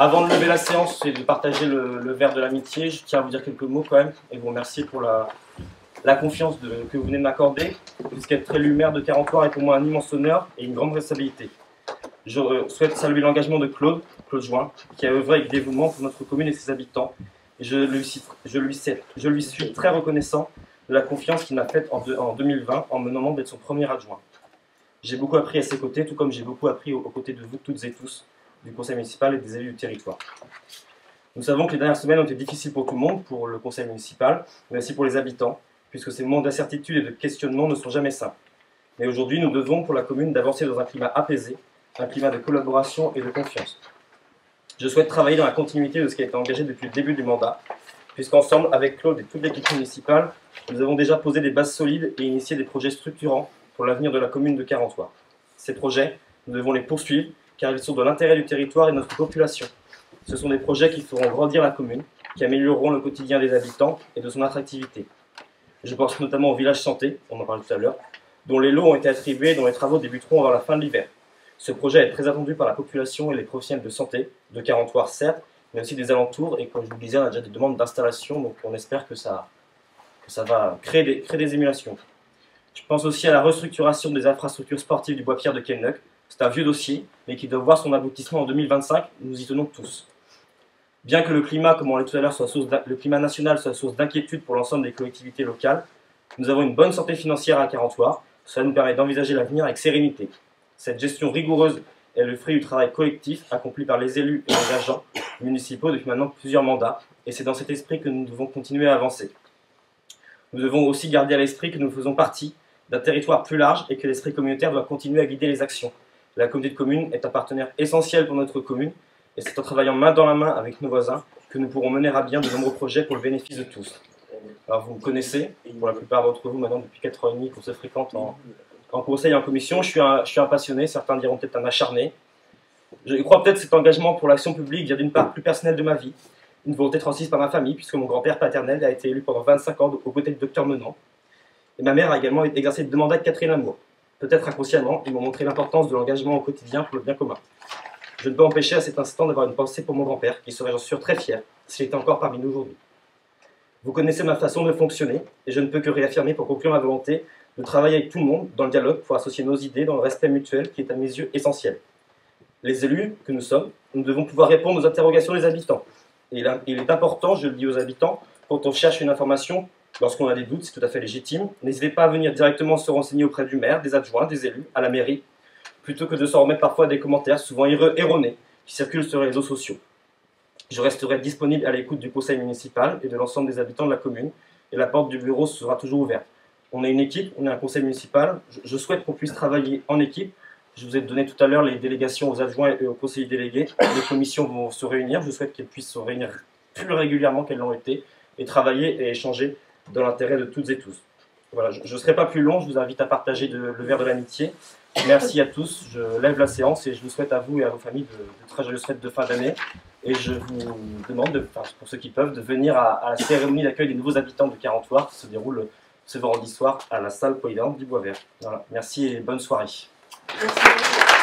Avant de lever la séance et de partager le verre de l'amitié, je tiens à vous dire quelques mots quand même et vous remercier pour la confiance que vous venez de m'accorder, puisqu'être élu maire de Carentoire est pour moi un immense honneur et une grande responsabilité. Je souhaite saluer l'engagement de Claude Join, qui a œuvré avec dévouement pour notre commune et ses habitants. Et je lui suis très reconnaissant de la confiance qu'il m'a faite en 2020 en me nommant d'être son premier adjoint. J'ai beaucoup appris à ses côtés, tout comme j'ai beaucoup appris aux côtés de vous toutes et tous, du conseil municipal et des élus du territoire. Nous savons que les dernières semaines ont été difficiles pour tout le monde, pour le conseil municipal, mais aussi pour les habitants, puisque ces moments d'incertitude et de questionnement ne sont jamais simples. Mais aujourd'hui, nous devons, pour la commune, d'avancer dans un climat apaisé, un climat de collaboration et de confiance. Je souhaite travailler dans la continuité de ce qui a été engagé depuis le début du mandat, puisqu'ensemble, avec Claude et toute l'équipe municipale, nous avons déjà posé des bases solides et initié des projets structurants pour l'avenir de la commune de Carentoire. Ces projets, nous devons les poursuivre, car ils sont dans l'intérêt du territoire et de notre population. Ce sont des projets qui feront grandir la commune, qui amélioreront le quotidien des habitants et de son attractivité. Je pense notamment au village santé, on en parlait tout à l'heure, dont les lots ont été attribués et dont les travaux débuteront avant la fin de l'hiver. Ce projet est très attendu par la population et les professionnels de santé, de Carentoire certes, mais aussi des alentours, et comme je vous le disais, on a déjà des demandes d'installation, donc on espère que ça va créer des émulations. Je pense aussi à la restructuration des infrastructures sportives du Bois-Pierre de Kemnuk. C'est un vieux dossier, mais qui doit voir son aboutissement en 2025, nous y tenons tous. Bien que le climat, comme on l'a dit tout à l'heure, le climat national soit source d'inquiétude pour l'ensemble des collectivités locales, nous avons une bonne santé financière à Carentoire, cela nous permet d'envisager l'avenir avec sérénité. Cette gestion rigoureuse est le fruit du travail collectif accompli par les élus et les agents municipaux depuis maintenant plusieurs mandats, et c'est dans cet esprit que nous devons continuer à avancer. Nous devons aussi garder à l'esprit que nous faisons partie d'un territoire plus large et que l'esprit communautaire doit continuer à guider les actions. La communauté de communes est un partenaire essentiel pour notre commune, et c'est en travaillant main dans la main avec nos voisins que nous pourrons mener à bien de nombreux projets pour le bénéfice de tous. Alors vous me connaissez, pour la plupart d'entre vous maintenant depuis 4 ans et demi qu'on se fréquente en conseil et en commission, je suis un passionné, certains diront peut-être un acharné. Je crois peut-être que cet engagement pour l'action publique vient d'une part plus personnelle de ma vie, une volonté transmise par ma famille, puisque mon grand-père paternel a été élu pendant 25 ans aux côtés du docteur Menant. Et ma mère a également exercé deux mandats de Catherine Lamour. Peut-être inconsciemment, ils m'ont montré l'importance de l'engagement au quotidien pour le bien commun. Je ne peux empêcher à cet instant d'avoir une pensée pour mon grand-père, qui serait, j'en suis sûr, très fier s'il était encore parmi nous aujourd'hui. Vous connaissez ma façon de fonctionner, et je ne peux que réaffirmer pour conclure ma volonté de travailler avec tout le monde dans le dialogue pour associer nos idées dans le respect mutuel qui est à mes yeux essentiel. Les élus que nous sommes, nous devons pouvoir répondre aux interrogations des habitants. Et il est important, je le dis aux habitants, quand on cherche une information, lorsqu'on a des doutes, c'est tout à fait légitime, n'hésitez pas à venir directement se renseigner auprès du maire, des adjoints, des élus, à la mairie, plutôt que de s'en remettre parfois à des commentaires souvent erronés qui circulent sur les réseaux sociaux. Je resterai disponible à l'écoute du conseil municipal et de l'ensemble des habitants de la commune, et la porte du bureau sera toujours ouverte. On est une équipe, on est un conseil municipal, je souhaite qu'on puisse travailler en équipe. Je vous ai donné tout à l'heure les délégations aux adjoints et aux conseillers délégués. Les commissions vont se réunir, je souhaite qu'elles puissent se réunir plus régulièrement qu'elles l'ont été, et travailler et échanger dans l'intérêt de toutes et tous. Voilà, je ne serai pas plus long, je vous invite à partager le verre de l'amitié. Merci à tous, je lève la séance et je vous souhaite à vous et à vos familles de très joyeuses fêtes de fin d'année. Et je vous demande, pour ceux qui peuvent, de venir à la cérémonie d'accueil des nouveaux habitants de Carentoire qui se déroule ce vendredi soir à la salle polyvalente du Bois Vert. Voilà, merci et bonne soirée. Merci.